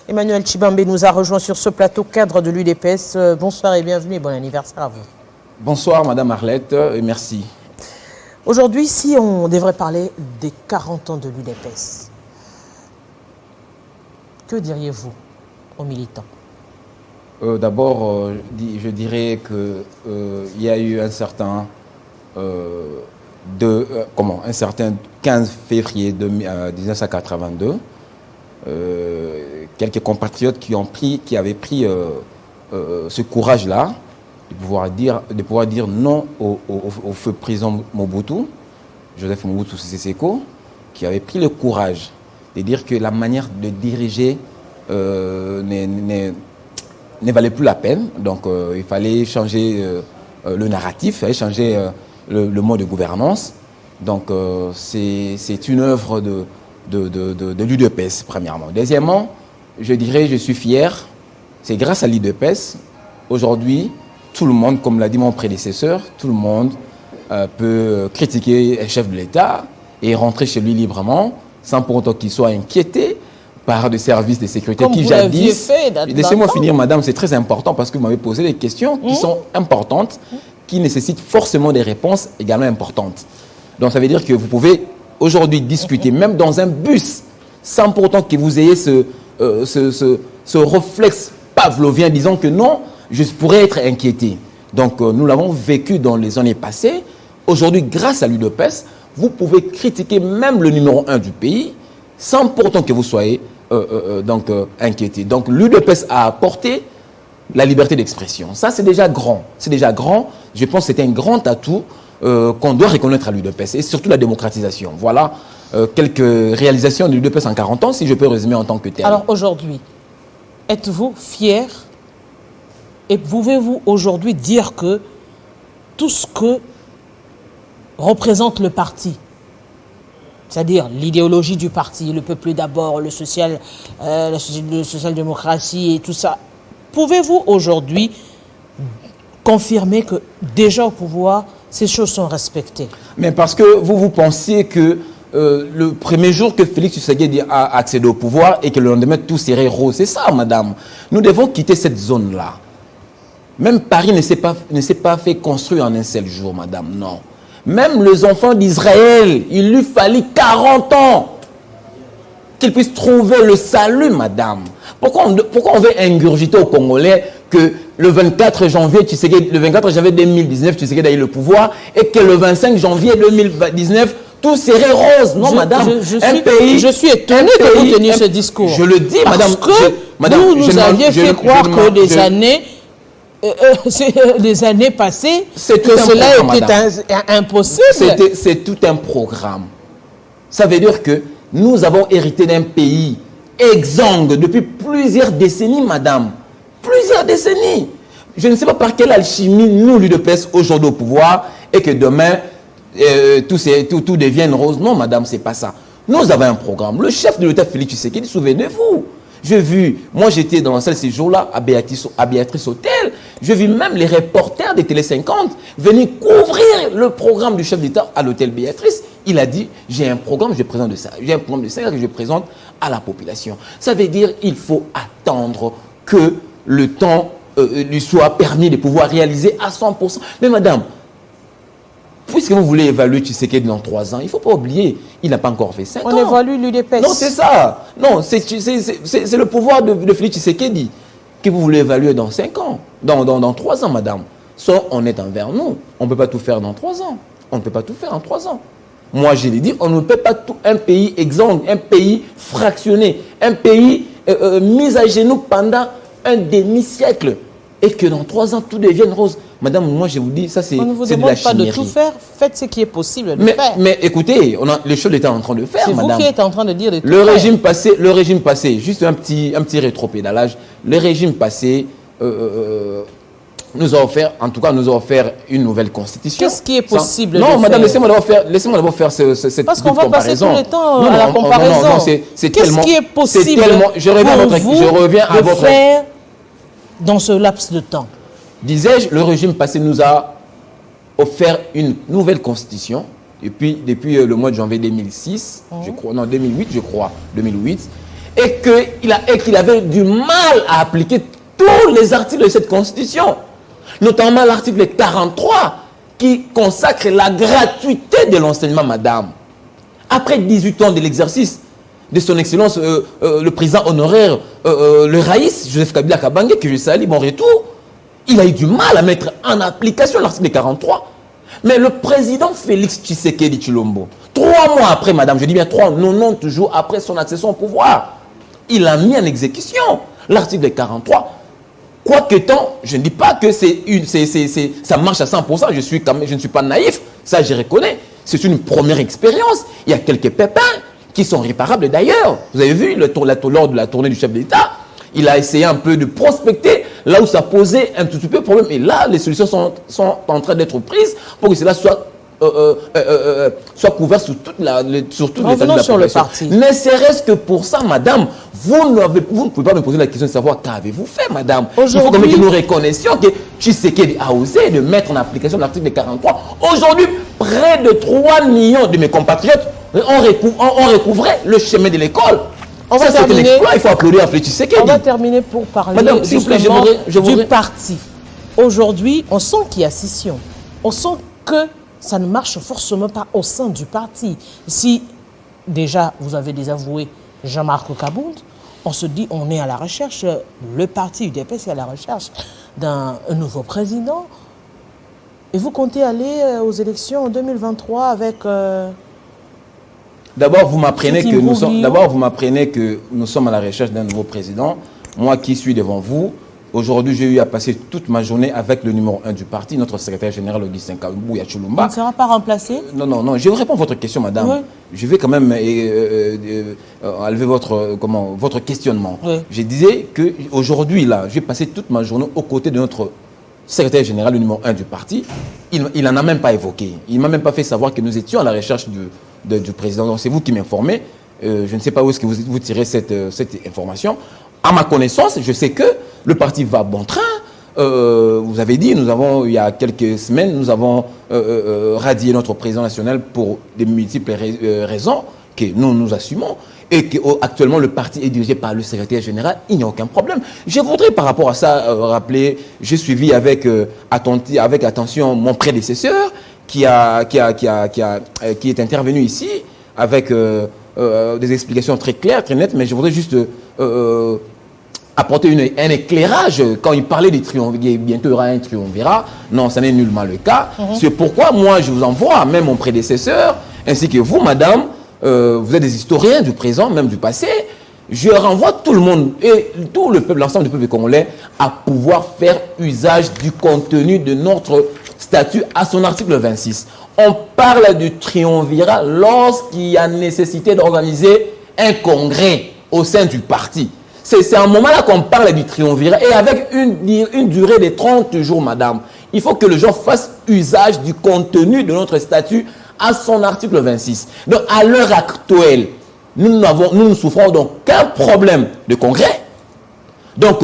Emmanuel Tshibambe nous a rejoint sur ce plateau cadre de l'UDPS. Bonsoir et bienvenue et bon anniversaire à vous. Bonsoir Madame Arlette et merci. Aujourd'hui, si on devrait parler des 40 ans de l'UDPS, que diriez-vous aux militants? D'abord, je dirais qu'il y a eu un certain 15 février 1982, quelques compatriotes qui avaient pris ce courage-là de pouvoir dire non au feu président Mobutu, Joseph Mobutu Sese Seko, qui avait pris le courage de dire que la manière de diriger ne valait plus la peine. Donc il fallait changer le narratif, il fallait changer le mode de gouvernance. Donc c'est une œuvre de l'UDPS, premièrement. Deuxièmement, je dirais, je suis fier, c'est grâce à l'UDPS, aujourd'hui, tout le monde, comme l'a dit mon prédécesseur, tout le monde peut critiquer un chef de l'État et rentrer chez lui librement, sans pour autant qu'il soit inquiété par des services de sécurité qui jadis... Laissez-moi finir, madame, c'est très important parce que vous m'avez posé des questions qui sont importantes, qui nécessitent forcément des réponses également importantes. Donc ça veut dire que vous pouvez aujourd'hui discuter, même dans un bus, sans pour autant que vous ayez ce réflexe pavlovien disant que non, je pourrais être inquiété. Donc nous l'avons vécu dans les années passées. Aujourd'hui, grâce à l'UDPS, vous pouvez critiquer même le numéro 1 du pays sans pour autant que vous soyez inquiété. Donc l'UDPS a apporté la liberté d'expression. Ça, c'est déjà grand. C'est déjà grand. Je pense que c'est un grand atout qu'on doit reconnaître à l'UDPS et surtout la démocratisation. Voilà quelques réalisations de l'UDPS en 40 ans, si je peux résumer en tant que tel. Alors aujourd'hui, êtes-vous fier et pouvez-vous aujourd'hui dire que tout ce que représente le parti, c'est-à-dire l'idéologie du parti, le peuple d'abord, la social-démocratie et tout ça, pouvez-vous aujourd'hui confirmer que déjà au pouvoir, ces choses sont respectées? Mais parce que vous pensiez que le premier jour que Félix Tshisekedi a accédé au pouvoir et que le lendemain tout serait rose, c'est ça, madame. Nous devons quitter cette zone-là. Même Paris ne s'est pas fait construire en un seul jour, madame, non. Même les enfants d'Israël, il lui fallut 40 ans qu'ils puissent trouver le salut, madame. Pourquoi on veut ingurgiter aux Congolais que le 24 janvier 2019, Tshisekedi a eu le pouvoir et que le 25 janvier 2019, tout serait rose. Non, madame. Je suis étonné que vous teniez ce discours. Je le dis, madame. Parce que vous nous aviez fait croire que les années passées, que cela était impossible. C'est tout un programme. Ça veut dire que nous avons hérité d'un pays exsangue depuis plusieurs décennies, madame. Plusieurs décennies. Je ne sais pas par quelle alchimie nous, l'UDPS, aujourd'hui au pouvoir, et que demain, tout devienne rose. Non, madame, c'est pas ça. Nous avons un programme. Le chef de l'État, Félix Tshisekedi, souvenez-vous. Moi j'étais dans la salle ces jours-là à Béatrice Hôtel. J'ai vu même les reporters de Télé 50 venir couvrir le programme du chef d'État à l'hôtel Béatrice. Il a dit, j'ai un programme, je présente de ça. J'ai un programme de ça que je présente à la population. Ça veut dire qu'il faut attendre que le temps lui soit permis de pouvoir réaliser à 100%. Mais madame, puisque vous voulez évaluer Tshisekedi dans 3 ans, il ne faut pas oublier, il n'a pas encore fait 5 ans. On évalue l'UDPS. Non, c'est ça. Non, c'est le pouvoir de Félix Tshisekedi que vous voulez évaluer dans 5 ans, dans 3 ans, madame. Soit on est envers nous. On ne peut pas tout faire dans 3 ans. On ne peut pas tout faire en 3 ans. Moi, je l'ai dit, on ne peut pas tout. Un pays exsangue, un pays fractionné, un pays mis à genoux pendant un demi-siècle. Et que dans 3 ans, tout devienne rose. Madame, moi, je vous dis, ça, c'est de la chimérie. On ne vous demande pas de tout faire. Faites ce qui est possible de faire. Mais écoutez, les choses étaient en train de faire, madame. C'est vous qui êtes en train de dire de tout faire. Le régime passé, juste un petit rétropédalage. Le régime passé nous a offert une nouvelle constitution. Qu'est-ce qui est possible de faire? Non, madame, laissez-moi d'abord faire cette petite comparaison. Parce qu'on va passer tout le temps à la comparaison. Qu'est-ce qui est possible je reviens à votre... faire dans ce laps de temps? Disais-je, le régime passé nous a offert une nouvelle constitution depuis le mois de janvier 2006, je crois, non 2008, je crois, 2008. et qu'il avait du mal à appliquer tous les articles de cette Constitution, notamment l'article 43 qui consacre la gratuité de l'enseignement, madame. Après 18 ans de l'exercice de son Excellence, le président honoraire, le Raïs, Joseph Kabila Kabange, que je salue, mon retour, il a eu du mal à mettre en application l'article 43. Mais le président Félix Tshisekedi Tshilombo, 3 mois après, madame, je dis bien 90 jours après son accession au pouvoir, il a mis en exécution l'article 43. Quoique tant, je ne dis pas que ça marche à 100%, je ne suis pas naïf, ça je reconnais. C'est une première expérience. Il y a quelques pépins qui sont réparables d'ailleurs. Vous avez vu, lors de la tournée du chef d'État, il a essayé un peu de prospecter là où ça posait un tout petit peu de problème. Et là, les solutions sont en train d'être prises pour que cela soit couvert sur toute l'étendue de la sur le population. parti. Ne serait-ce que pour ça, madame, vous ne pouvez pas me poser la question de savoir qu'avez-vous fait, madame. Il faut quand même que nous reconnaissions que Tshisekedi a osé de mettre en application l'article 43. Aujourd'hui, près de 3 millions de mes compatriotes ont recouvré le chemin de l'école. Ça, c'est un exploit, il faut applaudir à Tshisekedi. On va terminer pour parler madame, s'il vous plaît, du parti. Aujourd'hui, on sent qu'il y a scission. On sent que ça ne marche forcément pas au sein du parti. Si déjà vous avez désavoué Jean-Marc Kabound, on se dit on est à la recherche, le parti UDPS est à la recherche d'un nouveau président. Et vous comptez aller aux élections en 2023 avec... D'abord, vous m'apprenez que nous sommes à la recherche d'un nouveau président. Moi qui suis devant vous, aujourd'hui, j'ai eu à passer toute ma journée avec le numéro 1 du parti, notre secrétaire général Augustin Kabouya Tshilomba. Il ne sera pas remplacé? Non, je réponds à votre question, madame. Oui. Je vais quand même enlever votre questionnement. Oui. Je disais qu'aujourd'hui, là, j'ai passé toute ma journée aux côtés de notre secrétaire général, le numéro 1 du parti. Il n'en a même pas évoqué. Il ne m'a même pas fait savoir que nous étions à la recherche du président. Donc c'est vous qui m'informez. Je ne sais pas où est-ce que vous tirez cette information. À ma connaissance, je sais que le parti va bon train. Vous avez dit, il y a quelques semaines, nous avons radié notre président national pour des multiples raisons que nous assumons. Et qu'actuellement, le parti est dirigé par le secrétaire général, il n'y a aucun problème. Je voudrais par rapport à ça rappeler, j'ai suivi avec attention mon prédécesseur qui est intervenu ici avec des explications très claires, très nettes, mais je voudrais juste apporter un éclairage quand il parlait du triumvirat. Bientôt il y aura un triumvirat. Non, ça n'est nullement le cas. C'est pourquoi moi je vous envoie, même mon prédécesseur, ainsi que vous, madame, vous êtes des historiens du présent, même du passé. Je renvoie tout le monde et tout le peuple, l'ensemble du peuple congolais, à pouvoir faire usage du contenu de notre statut à son article 26. On parle du triumvirat lorsqu'il y a nécessité d'organiser un congrès au sein du parti. C'est à un moment-là qu'on parle du triumvirat et avec une durée de 30 jours, madame. Il faut que les gens fassent usage du contenu de notre statut à son article 26. Donc, à l'heure actuelle, nous ne souffrons d'aucun problème de congrès. Donc,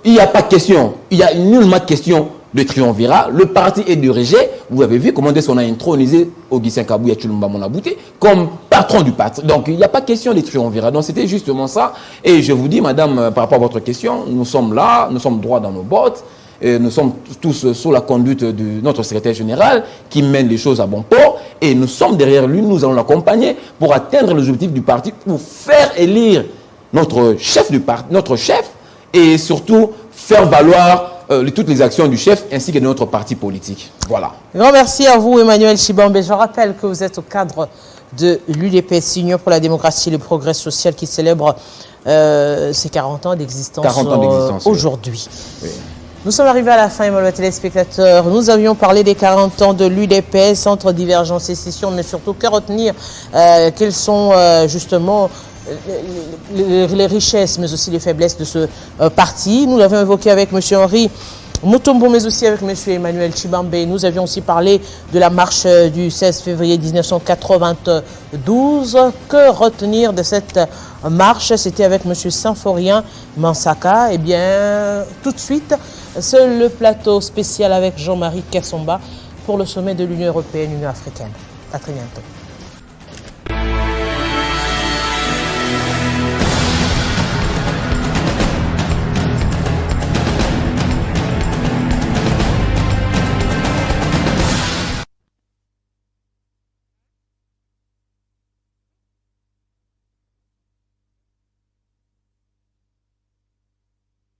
il n'y a pas question, il n'y a nullement question de triumvirat. Le parti est dirigé, vous avez vu comment est-ce qu'on a intronisé Augustin Kabouya Tshilomba Monabouté comme patron du parti. Donc, il n'y a pas question de triumvirat. Donc, c'était justement ça. Et je vous dis, madame, par rapport à votre question, nous sommes là, nous sommes droits dans nos bottes. Et nous sommes tous sous la conduite de notre secrétaire général qui mène les choses à bon port. Et nous sommes derrière lui, nous allons l'accompagner pour atteindre les objectifs du parti, pour faire élire notre chef du parti, notre chef, et surtout faire valoir toutes les actions du chef ainsi que de notre parti politique. Voilà. Grand merci à vous, Emmanuel Tshibambe. Je rappelle que vous êtes au cadre de l'UDPS, Union pour la démocratie et le progrès social, qui célèbre ses 40 ans d'existence aujourd'hui. Oui. Nous sommes arrivés à la fin, mes téléspectateurs. Nous avions parlé des 40 ans de l'UDPS, entre divergences et scissions, mais surtout que retenir quelles sont justement les richesses, mais aussi les faiblesses de ce parti. Nous l'avons évoqué avec M. Henri Mutombo, mais aussi avec M. Emmanuel Tshibambe. Nous avions aussi parlé de la marche du 16 février 1992. Que retenir de cette marche? C'était avec M. Symphorien Mansaka. Eh bien, tout de suite, c'est le plateau spécial avec Jean-Marie Kersomba pour le sommet de l'Union européenne, Union africaine. À très bientôt.